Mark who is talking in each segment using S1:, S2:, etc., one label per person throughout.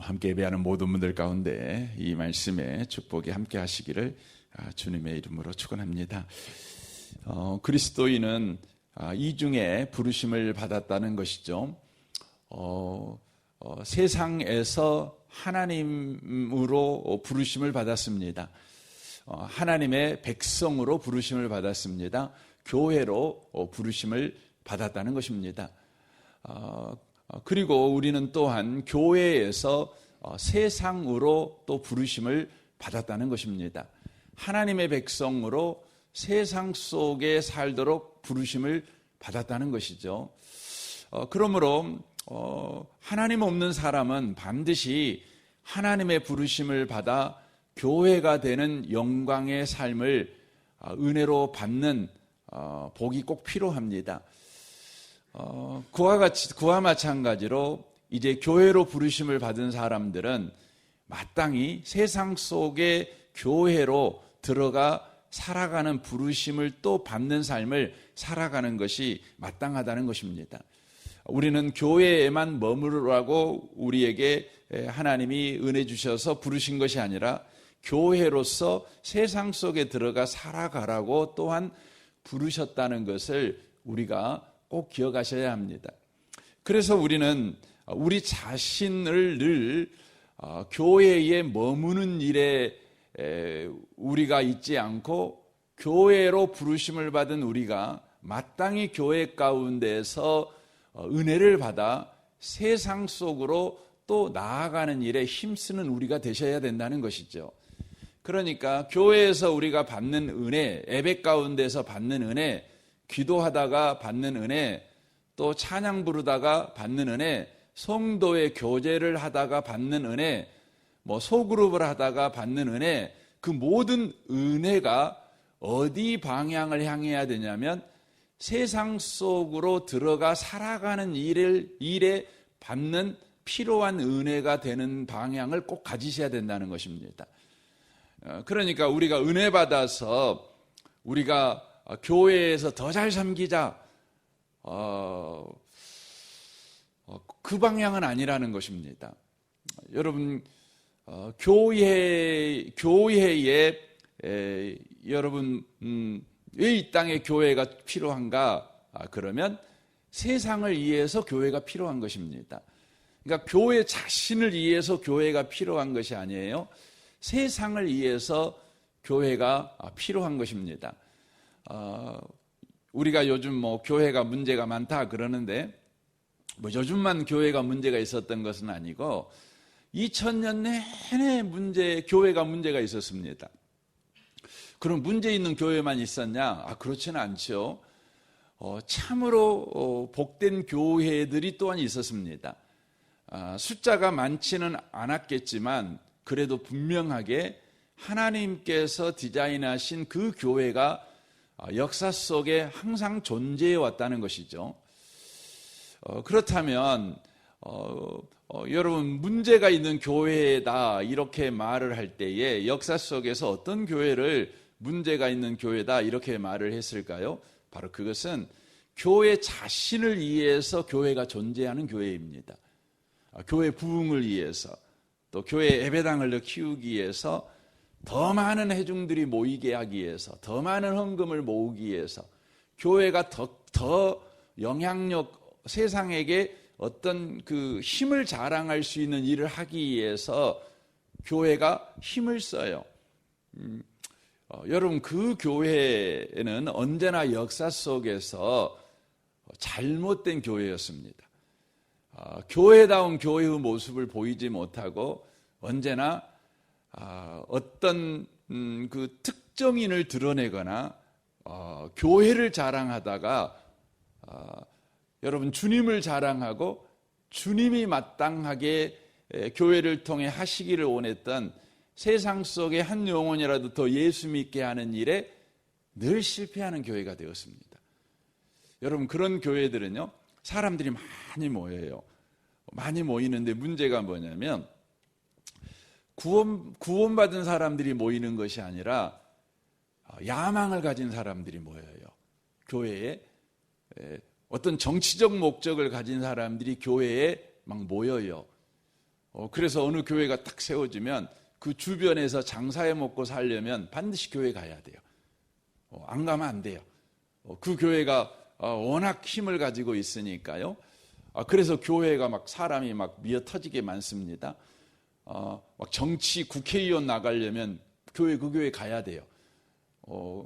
S1: 함께 예배하는 모든 분들 가운데 이 말씀에 축복이 함께 하시기를 주님의 이름으로 축원합니다. 그리스도인은 이중에 부르심을 받았다는 것이죠. 세상에서 하나님으로 부르심을 받았습니다. 하나님의 백성으로 부르심을 받았습니다. 교회로 부르심을 받았다는 것입니다. 그리고 우리는 또한 교회에서 세상으로 또 부르심을 받았다는 것입니다. 하나님의 백성으로 세상 속에 살도록 부르심을 받았다는 것이죠. 그러므로 하나님 없는 사람은 반드시 하나님의 부르심을 받아 교회가 되는 영광의 삶을 은혜로 받는 복이 꼭 필요합니다. 그와 마찬가지로 이제 교회로 부르심을 받은 사람들은 마땅히 세상 속에 교회로 들어가 살아가는 부르심을 또 받는 삶을 살아가는 것이 마땅하다는 것입니다. 우리는 교회에만 머무르라고 우리에게 하나님이 은혜 주셔서 부르신 것이 아니라 교회로서 세상 속에 들어가 살아가라고 또한 부르셨다는 것을 우리가 꼭 기억하셔야 합니다. 그래서 우리는 우리 자신을 늘 교회에 머무는 일에 우리가 있지 않고 교회로 부르심을 받은 우리가 마땅히 교회 가운데서 은혜를 받아 세상 속으로 또 나아가는 일에 힘쓰는 우리가 되셔야 된다는 것이죠. 그러니까 교회에서 우리가 받는 은혜, 예배 가운데서 받는 은혜, 기도하다가 받는 은혜, 또 찬양 부르다가 받는 은혜, 성도의 교제를 하다가 받는 은혜, 소그룹을 하다가 받는 은혜, 그 모든 은혜가 어디 방향을 향해야 되냐면 세상 속으로 들어가 살아가는 일에 받는 필요한 은혜가 되는 방향을 꼭 가지셔야 된다는 것입니다. 그러니까 우리가 은혜 받아서 우리가 교회에서 더 잘 섬기자, 그 방향은 아니라는 것입니다. 여러분, 교회에 여러분 왜 이 땅에 교회가 필요한가? 그러면 세상을 위해서 교회가 필요한 것입니다. 그러니까 교회 자신을 위해서 교회가 필요한 것이 아니에요. 세상을 위해서 교회가 필요한 것입니다. 우리가 요즘 교회가 문제가 많다 그러는데 요즘만 교회가 문제가 있었던 것은 아니고 2000년 내내 교회가 문제가 있었습니다. 그럼 문제 있는 교회만 있었냐? 그렇지는 않죠. 참으로 복된 교회들이 또한 있었습니다. 숫자가 많지는 않았겠지만 그래도 분명하게 하나님께서 디자인하신 그 교회가 역사 속에 항상 존재해 왔다는 것이죠. 그렇다면 여러분 문제가 있는 교회다 이렇게 말을 할 때에 역사 속에서 어떤 교회를 문제가 있는 교회다 이렇게 말을 했을까요? 바로 그것은 교회 자신을 위해서 교회가 존재하는 교회입니다. 교회 부흥을 위해서 또 교회 예배당을 더 키우기 위해서 더 많은 회중들이 모이게 하기 위해서 더 많은 헌금을 모으기 위해서 교회가 더 영향력 세상에게 어떤 그 힘을 자랑할 수 있는 일을 하기 위해서 교회가 힘을 써요. 여러분 그 교회는 언제나 역사 속에서 잘못된 교회였습니다. 교회다운 교회의 모습을 보이지 못하고 언제나 어떤 그 특정인을 드러내거나 교회를 자랑하다가 여러분 주님을 자랑하고 주님이 마땅하게 교회를 통해 하시기를 원했던 세상 속의 한 영혼이라도 더 예수 믿게 하는 일에 늘 실패하는 교회가 되었습니다. 여러분 그런 교회들은요 사람들이 많이 모여요. 많이 모이는데 문제가 뭐냐면 구원받은 사람들이 모이는 것이 아니라 야망을 가진 사람들이 모여요. 교회에 어떤 정치적 목적을 가진 사람들이 교회에 막 모여요. 그래서 어느 교회가 딱 세워지면 그 주변에서 장사해 먹고 살려면 반드시 교회 가야 돼요. 안 가면 안 돼요. 그 교회가 워낙 힘을 가지고 있으니까요. 그래서 교회가 막 사람이 막 미어 터지게 많습니다. 막 정치 국회의원 나가려면 그 교회 가야 돼요.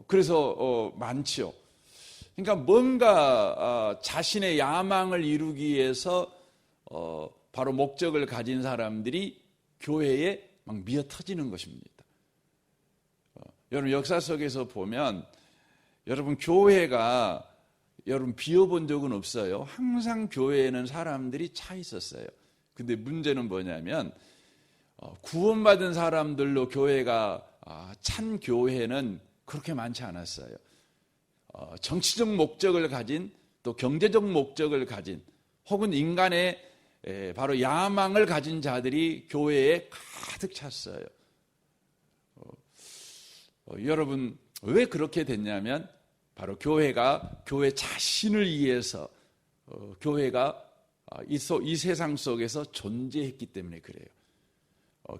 S1: 그래서 많지요. 그러니까 뭔가 자신의 야망을 이루기 위해서 바로 목적을 가진 사람들이 교회에 막 미어 터지는 것입니다. 여러분 역사 속에서 보면 여러분 교회가 여러분 비어본 적은 없어요. 항상 교회에는 사람들이 차 있었어요. 근데 문제는 뭐냐면 구원받은 사람들로 교회가 찬 교회는 그렇게 많지 않았어요. 정치적 목적을 가진 또 경제적 목적을 가진 혹은 인간의 바로 야망을 가진 자들이 교회에 가득 찼어요. 여러분 왜 그렇게 됐냐면 바로 교회가 교회 자신을 위해서 교회가 이 세상 속에서 존재했기 때문에 그래요.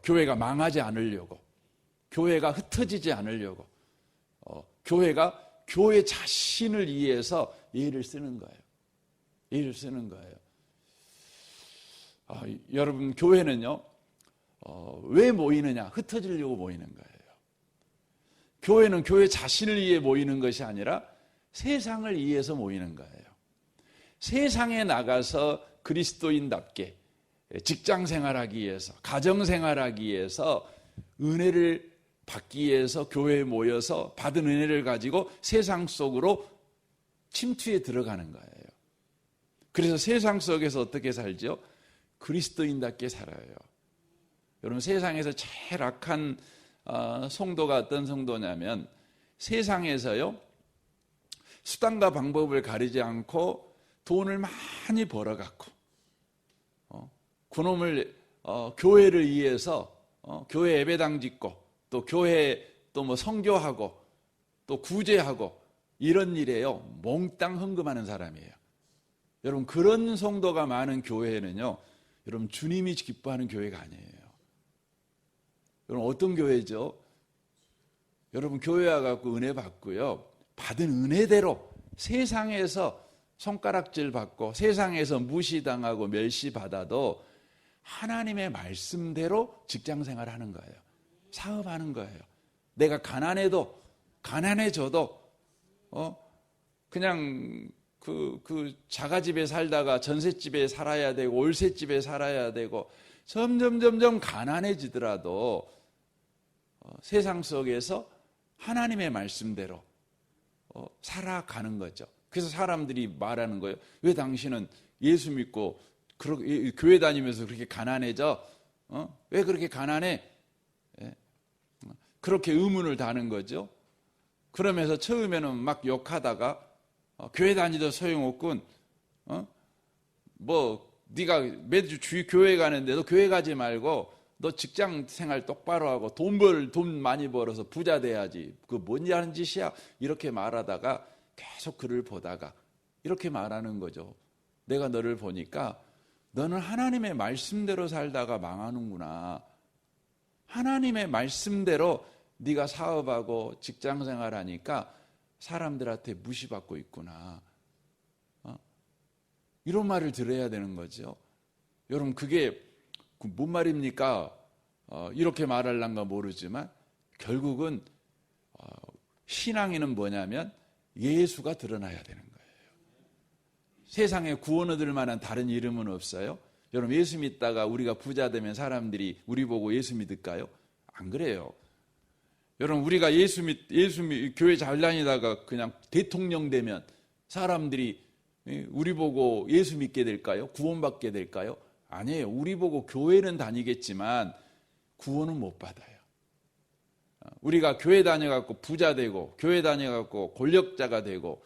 S1: 교회가 망하지 않으려고, 교회가 흩어지지 않으려고, 교회가 교회 자신을 위해서 예를 쓰는 거예요. 예를 쓰는 거예요. 여러분 교회는요 왜 모이느냐? 흩어지려고 모이는 거예요. 교회는 교회 자신을 위해 모이는 것이 아니라 세상을 위해서 모이는 거예요. 세상에 나가서 그리스도인답게 직장 생활하기 위해서, 가정 생활하기 위해서 은혜를 받기 위해서 교회에 모여서 받은 은혜를 가지고 세상 속으로 침투에 들어가는 거예요. 그래서 세상 속에서 어떻게 살죠? 그리스도인답게 살아요. 여러분 세상에서 제일 악한 성도가 어떤 성도냐면 세상에서요 수단과 방법을 가리지 않고 돈을 많이 벌어갖고 그놈을 교회를 위해서 교회 예배당 짓고 또 교회 또 뭐 선교하고 또 구제하고 이런 일에요 몽땅 헌금하는 사람이에요. 여러분 그런 성도가 많은 교회는요 여러분 주님이 기뻐하는 교회가 아니에요. 여러분 어떤 교회죠? 여러분 교회 와갖고 은혜 받고요 받은 은혜대로 세상에서 손가락질 받고 세상에서 무시당하고 멸시받아도 하나님의 말씀대로 직장생활 하는 거예요. 사업하는 거예요. 내가 가난해져도 그냥 그 자가집에 살다가 전셋집에 살아야 되고 올셋집에 살아야 되고 점점 가난해지더라도 세상 속에서 하나님의 말씀대로 살아가는 거죠. 그래서 사람들이 말하는 거예요. 왜 당신은 예수 믿고 교회 다니면서 그렇게 가난해져? 왜 그렇게 가난해? 그렇게 의문을 다는 거죠. 그러면서 처음에는 막 욕하다가 교회 다니도 소용없군. 네가 매주 주일 교회 가는데 너 교회 가지 말고 너 직장 생활 똑바로 하고 돈 많이 벌어서 부자 돼야지. 그거 뭔지 하는 짓이야? 이렇게 말하다가 계속 글을 보다가 이렇게 말하는 거죠. 내가 너를 보니까 너는 하나님의 말씀대로 살다가 망하는구나. 하나님의 말씀대로 네가 사업하고 직장 생활하니까 사람들한테 무시받고 있구나. 이런 말을 들어야 되는 거죠. 여러분 그게 뭔 말입니까? 이렇게 말하려는가 모르지만 결국은 신앙인은 뭐냐면 예수가 드러나야 되는 거예요. 세상에 구원 얻을 만한 다른 이름은 없어요. 여러분 예수 믿다가 우리가 부자 되면 사람들이 우리 보고 예수 믿을까요? 안 그래요. 여러분 우리가 교회 잘 다니다가 그냥 대통령 되면 사람들이 우리 보고 예수 믿게 될까요? 구원받게 될까요? 아니에요. 우리 보고 교회는 다니겠지만 구원은 못 받아요. 우리가 교회 다녀갖고 부자 되고 교회 다녀갖고 권력자가 되고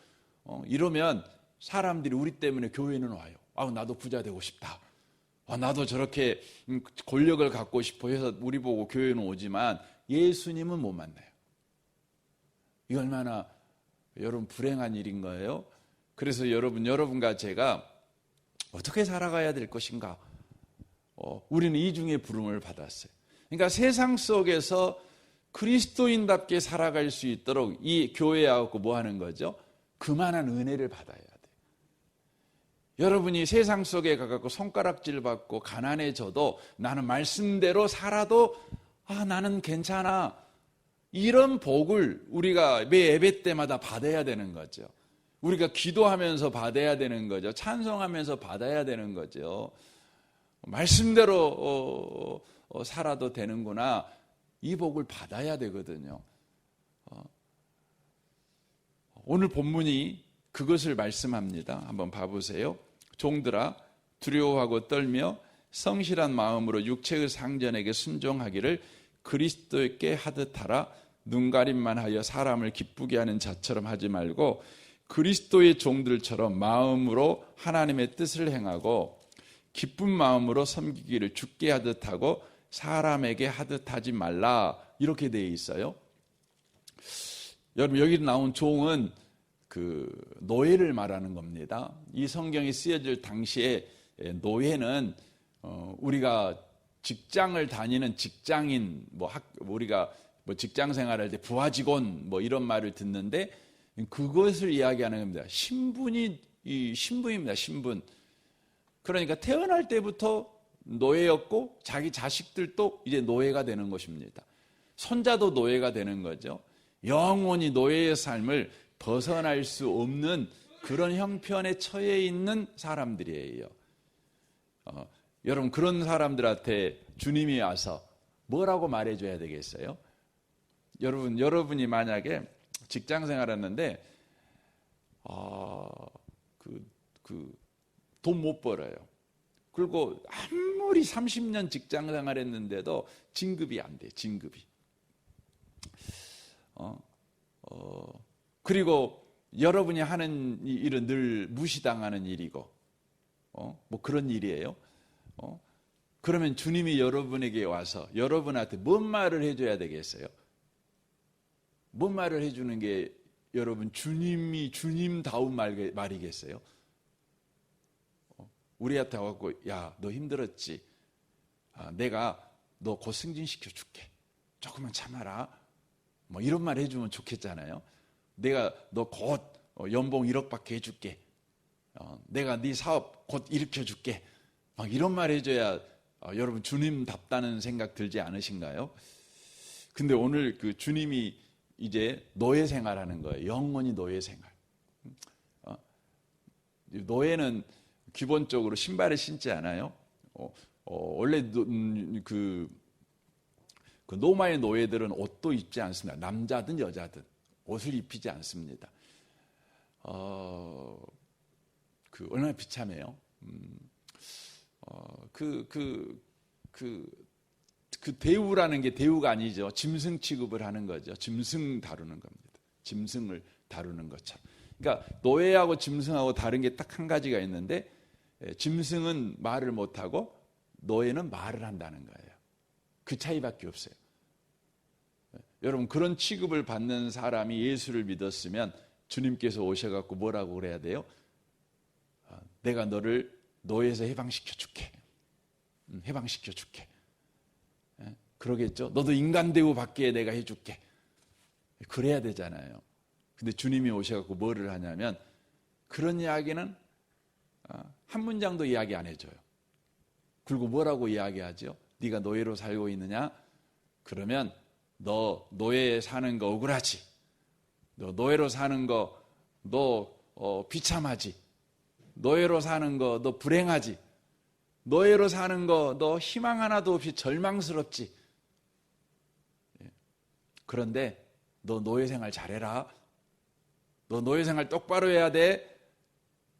S1: 이러면 사람들이 우리 때문에 교회는 와요. 나도 부자 되고 싶다. 나도 저렇게 권력을 갖고 싶어 해서 우리 보고 교회는 오지만 예수님은 못 만나요. 이 얼마나 여러분 불행한 일인 거예요. 그래서 여러분과 제가 어떻게 살아가야 될 것인가? 우리는 이중의 부름을 받았어요. 그러니까 세상 속에서 그리스도인답게 살아갈 수 있도록 이 교회하고 뭐 하는 거죠? 그만한 은혜를 받아야 돼요. 여러분이 세상 속에 가갖고 손가락질 받고 가난해져도 나는 말씀대로 살아도 나는 괜찮아. 이런 복을 우리가 매 예배 때마다 받아야 되는 거죠. 우리가 기도하면서 받아야 되는 거죠. 찬송하면서 받아야 되는 거죠. 말씀대로 살아도 되는구나. 이 복을 받아야 되거든요. 오늘 본문이 그것을 말씀합니다. 한번 봐보세요. 종들아 두려워하고 떨며 성실한 마음으로 육체의 상전에게 순종하기를 그리스도께 하듯 하라. 눈가림만 하여 사람을 기쁘게 하는 자처럼 하지 말고 그리스도의 종들처럼 마음으로 하나님의 뜻을 행하고 기쁜 마음으로 섬기기를 주께 하듯 하고 사람에게 하듯 하지 말라. 이렇게 되어 있어요. 여러분 여기 나온 종은 그 노예를 말하는 겁니다. 이 성경이 쓰여질 당시에 노예는 우리가 직장을 다니는 직장인, 우리가 직장 생활할 때 부하 직원 이런 말을 듣는데 그것을 이야기하는 겁니다. 신분입니다. 신분. 그러니까 태어날 때부터 노예였고 자기 자식들도 이제 노예가 되는 것입니다. 손자도 노예가 되는 거죠. 영원히 노예의 삶을 벗어날 수 없는 그런 형편에 처해 있는 사람들이에요. 여러분 그런 사람들한테 주님이 와서 뭐라고 말해줘야 되겠어요? 여러분이 만약에 직장 생활했는데 돈 못 벌어요. 그리고 아무리 30년 직장 생활했는데도 진급이 안 돼. 진급이. 그리고 여러분이 하는 일은 늘 무시당하는 일이고, 뭐 그런 일이에요. 그러면 주님이 여러분에게 와서 여러분한테 뭔 말을 해줘야 되겠어요? 뭔 말을 해주는 게 여러분 주님다운 말이겠어요? 우리한테 와갖고 야, 너 힘들었지? 내가 너 곧 승진시켜 줄게. 조금만 참아라. 뭐 이런 말 해주면 좋겠잖아요. 내가 너 곧 연봉 1억 받게 해줄게. 내가 네 사업 곧 일으켜줄게. 막 이런 말 해줘야 여러분 주님답다는 생각 들지 않으신가요? 근데 오늘 그 주님이 이제 노예 생활하는 거예요. 영원히 노예 생활. 노예는 기본적으로 신발을 신지 않아요. 원래 그 로마의 노예들은 옷도 입지 않습니다. 남자든 여자든 옷을 입히지 않습니다. 얼마나 비참해요. 그 대우라는 게 대우가 아니죠. 짐승 취급을 하는 거죠. 짐승 다루는 겁니다. 짐승을 다루는 것처럼. 그러니까 노예하고 짐승하고 다른 게 딱 한 가지가 있는데 짐승은 말을 못하고 노예는 말을 한다는 거예요. 그 차이밖에 없어요. 여러분 그런 취급을 받는 사람이 예수를 믿었으면 주님께서 오셔갖고 뭐라고 그래야 돼요? 내가 너를 노예에서 해방시켜 줄게. 해방시켜 줄게. 그러겠죠? 너도 인간 대우 받게 내가 해줄게. 그래야 되잖아요. 근데 주님이 오셔갖고 뭐를 하냐면 그런 이야기는 한 문장도 이야기 안 해줘요. 그리고 뭐라고 이야기하죠? 네가 노예로 살고 있느냐? 그러면 너 노예 사는 거 억울하지? 너 노예로 사는 거 너 비참하지? 노예로 사는 거 너 불행하지? 노예로 사는 거 너 희망 하나도 없이 절망스럽지? 그런데 너 노예 생활 잘해라. 너 노예 생활 똑바로 해야 돼.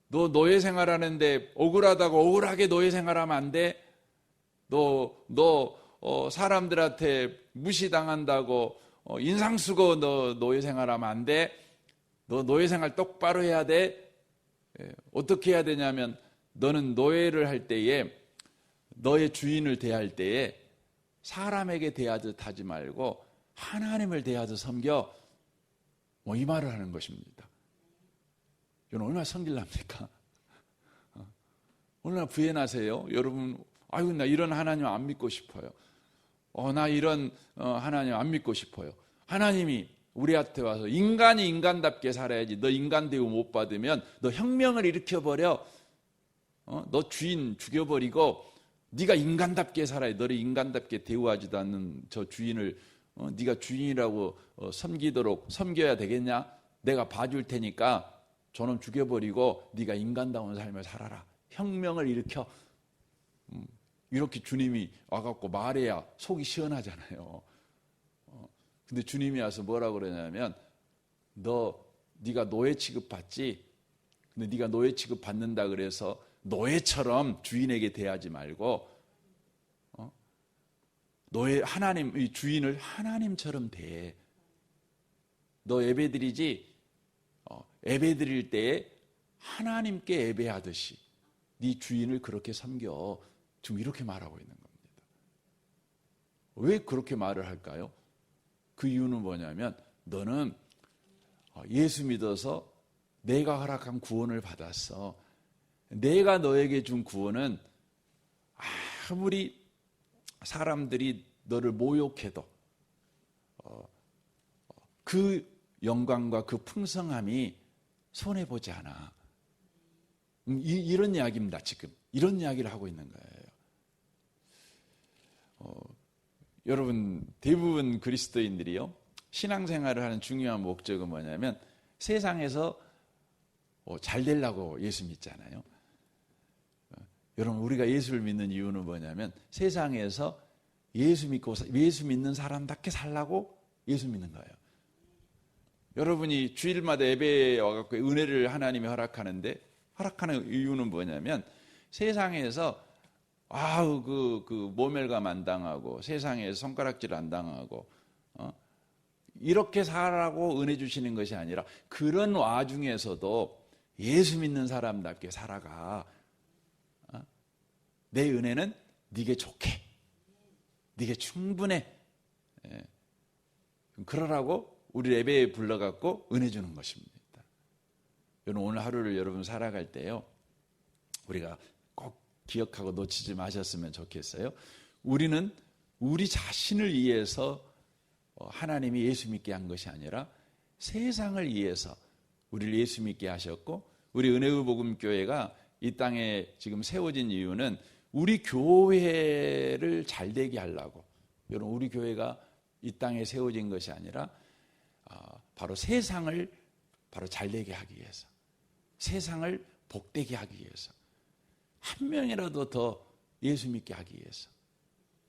S1: 너 노예 생활하는데 억울하다고 억울하게 노예 생활하면 안 돼. 너 사람들한테 무시당한다고 인상 쓰고 너 노예 생활하면 안 돼. 너 노예 생활 똑바로 해야 돼. 어떻게 해야 되냐면 너는 노예를 할 때에 너의 주인을 대할 때에 사람에게 대하듯 하지 말고 하나님을 대하듯 섬겨. 이 말을 하는 것입니다. 여러분 얼마나 섬길랍니까? 얼마나 부인하세요? 여러분 아유, 나 이런 하나님 안 믿고 싶어요. 나 이런 하나님 안 믿고 싶어요. 하나님이 우리한테 와서 인간이 인간답게 살아야지. 너 인간 대우 못 받으면 너 혁명을 일으켜버려. 너 주인 죽여버리고 네가 인간답게 살아야. 너를 인간답게 대우하지도 않는 저 주인을 네가 주인이라고 섬겨야 되겠냐? 내가 봐줄 테니까 저놈 죽여버리고 네가 인간다운 삶을 살아라. 혁명을 일으켜. 이렇게 주님이 와갖고 말해야 속이 시원하잖아요. 근데 주님이 와서 뭐라고 그러냐면 네가 노예 취급받지. 근데 네가 노예 취급받는다 그래서 노예처럼 주인에게 대하지 말고 하나님, 주인을 하나님처럼 대해. 너 예배드리지? 예배드릴 때에 하나님께 예배하듯이 네 주인을 그렇게 섬겨. 지금 이렇게 말하고 있는 겁니다. 왜 그렇게 말을 할까요? 그 이유는 뭐냐면 너는 예수 믿어서 내가 허락한 구원을 받았어. 내가 너에게 준 구원은 아무리 사람들이 너를 모욕해도 그 영광과 그 풍성함이 손해보지 않아. 이런 이야기입니다. 지금 이런 이야기를 하고 있는 거예요. 여러분, 대부분 그리스도인들이요, 신앙생활을 하는 중요한 목적은 뭐냐면 세상에서 잘 되려고 예수 믿잖아요. 여러분, 우리가 예수를 믿는 이유는 뭐냐면 세상에서 예수 믿는 사람답게 살라고 예수 믿는 거예요. 여러분이 주일마다 예배에 와갖고 은혜를 하나님이 허락하는 이유는 뭐냐면 세상에서 그 모멸감 안 당하고 세상에서 손가락질 안 당하고 이렇게 살라고 은혜 주시는 것이 아니라 그런 와중에서도 예수 믿는 사람답게 살아가. 내 은혜는 네게 좋게, 네게 충분해. 그러라고 우리 예배에 불러갖고 은혜 주는 것입니다. 여러분, 오늘 하루를 여러분 살아갈 때요, 우리가 꼭 기억하고 놓치지 마셨으면 좋겠어요. 우리는 우리 자신을 위해서 하나님이 예수 믿게 한 것이 아니라 세상을 위해서 우리를 예수 믿게 하셨고, 우리 은혜의 복음 교회가 이 땅에 지금 세워진 이유는 우리 교회를 잘 되게 하려고. 여러분, 우리 교회가 이 땅에 세워진 것이 아니라 바로 세상을 바로 잘 되게 하기 위해서, 세상을 복되게 하기 위해서, 한 명이라도 더 예수 믿게 하기 위해서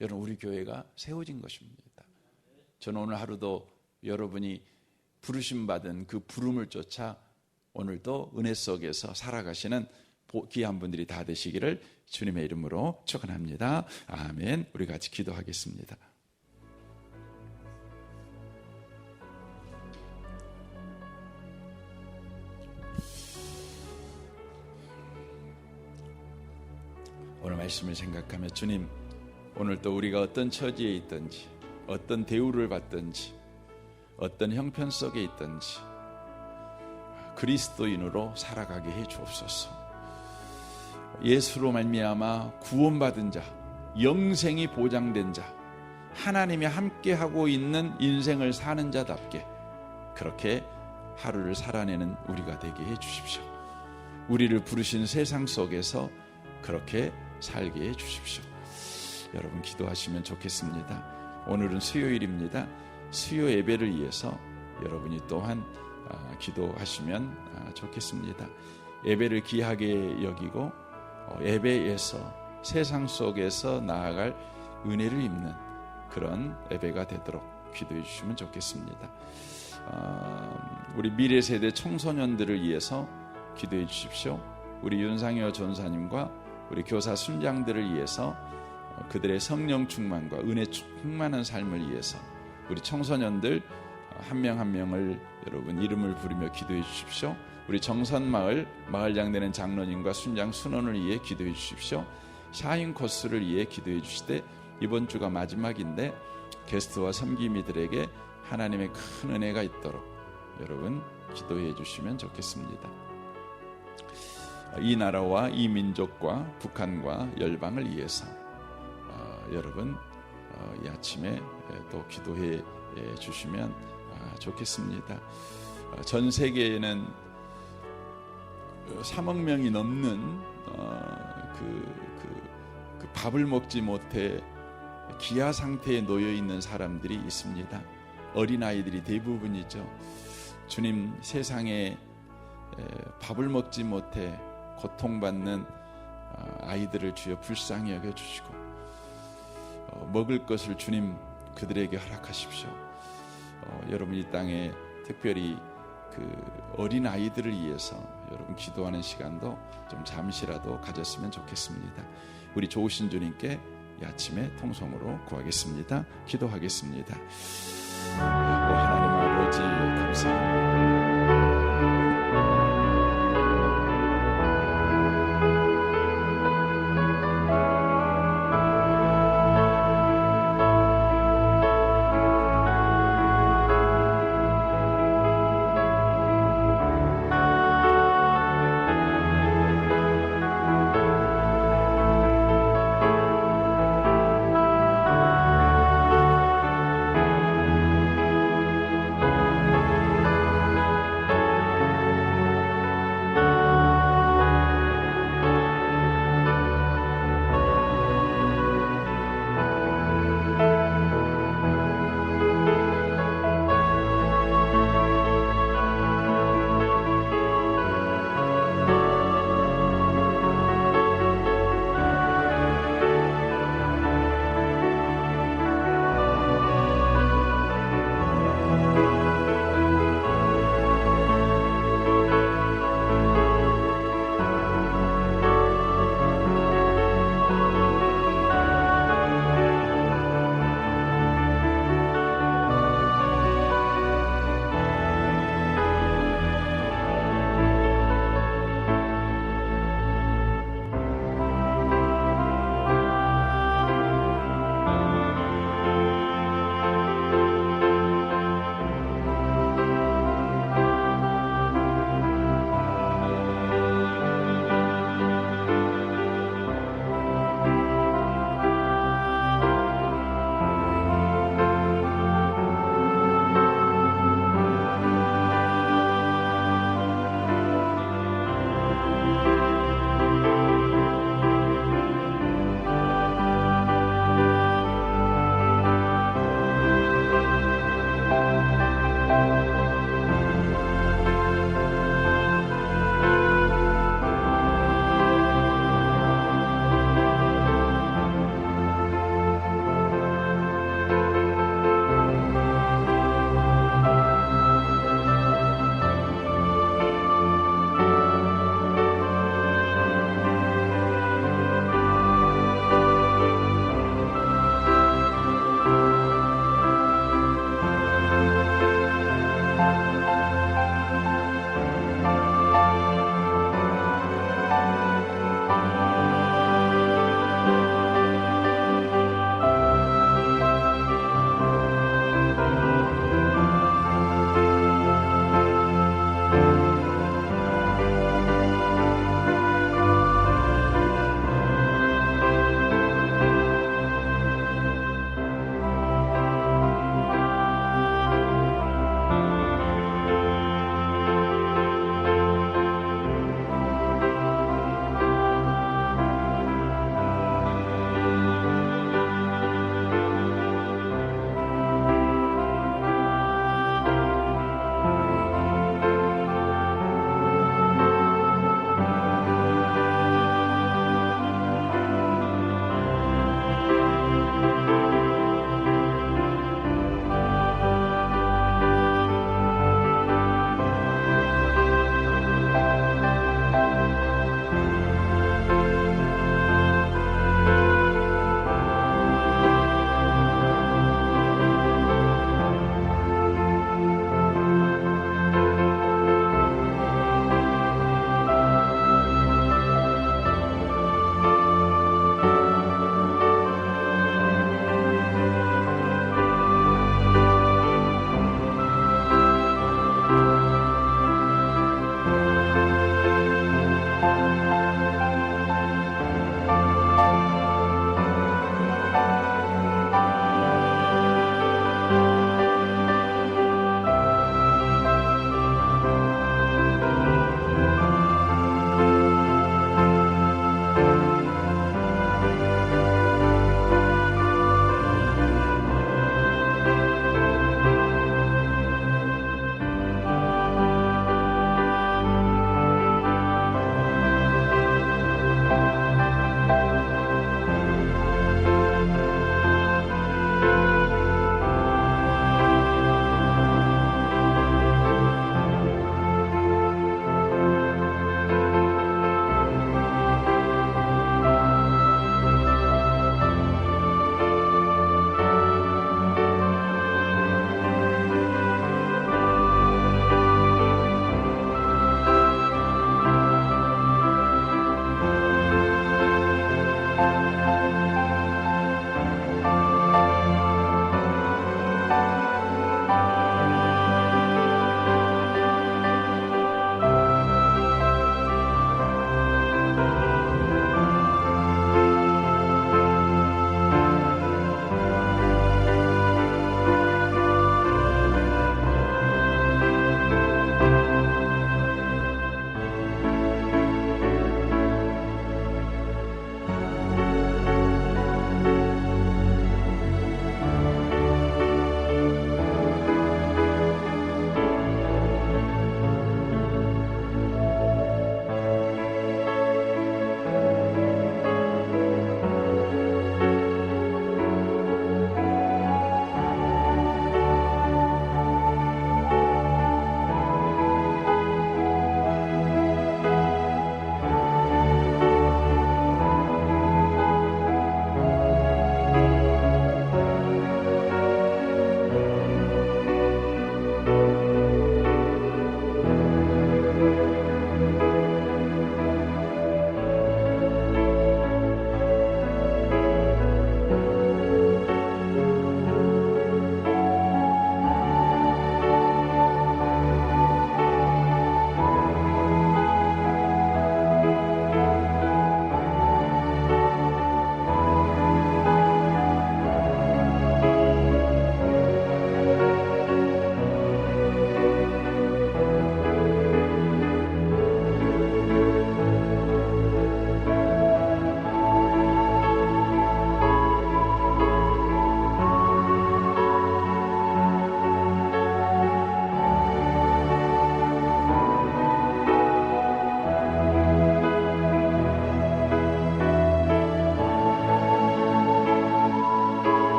S1: 여러분, 우리 교회가 세워진 것입니다. 저는 오늘 하루도 여러분이 부르심 받은 그 부름을 쫓아 오늘도 은혜 속에서 살아가시는 귀한 분들이 다 되시기를 주님의 이름으로 축원합니다. 아멘. 우리 같이 기도하겠습니다. 오늘 말씀을 생각하며 주님, 오늘 또 우리가 어떤 처지에 있든지, 어떤 대우를 받든지, 어떤 형편 속에 있든지 그리스도인으로 살아가게 해 주옵소서. 예수로 말미암아 구원받은 자, 영생이 보장된 자, 하나님이 함께하고 있는 인생을 사는 자답게 그렇게 하루를 살아내는 우리가 되게 해 주십시오. 우리를 부르신 세상 속에서 그렇게 살게 해 주십시오. 여러분, 기도하시면 좋겠습니다. 오늘은 수요일입니다. 수요 예배를 위해서 여러분이 또한 기도하시면 좋겠습니다. 예배를 귀하게 여기고 예배에서 세상 속에서 나아갈 은혜를 입는 그런 예배가 되도록 기도해 주시면 좋겠습니다. 우리 미래 세대 청소년들을 위해서 기도해 주십시오. 우리 윤상효 전사님과 우리 교사 순장들을 위해서 그들의 성령 충만과 은혜 충만한 삶을 위해서 우리 청소년들 한 명 한 명을 여러분 이름을 부르며 기도해 주십시오. 우리 정선마을 마을장 되는 장로님과 순장 순원을 위해 기도해 주십시오. 샤인 코스를 위해 기도해 주시되, 이번 주가 마지막인데 게스트와 섬김이들에게 하나님의 큰 은혜가 있도록 여러분 기도해 주시면 좋겠습니다. 이 나라와 이 민족과 북한과 열방을 위해서 여러분 이 아침에 또 기도해 주시면 좋겠습니다. 전 세계에는 3억 명이 넘는 그 밥을 먹지 못해 기아 상태에 놓여 있는 사람들이 있습니다. 어린아이들이 대부분이죠. 주님, 세상에 밥을 먹지 못해 고통받는 아이들을 주여 불쌍히 여겨주시고 먹을 것을 주님 그들에게 허락하십시오. 여러분 이 땅에 특별히 그 어린 아이들을 위해서 여러분 기도하는 시간도 좀 잠시라도 가졌으면 좋겠습니다. 우리 좋으신 주님께 이 아침에 통성으로 구하겠습니다. 기도하겠습니다. 하나님 아버지 감사합니다.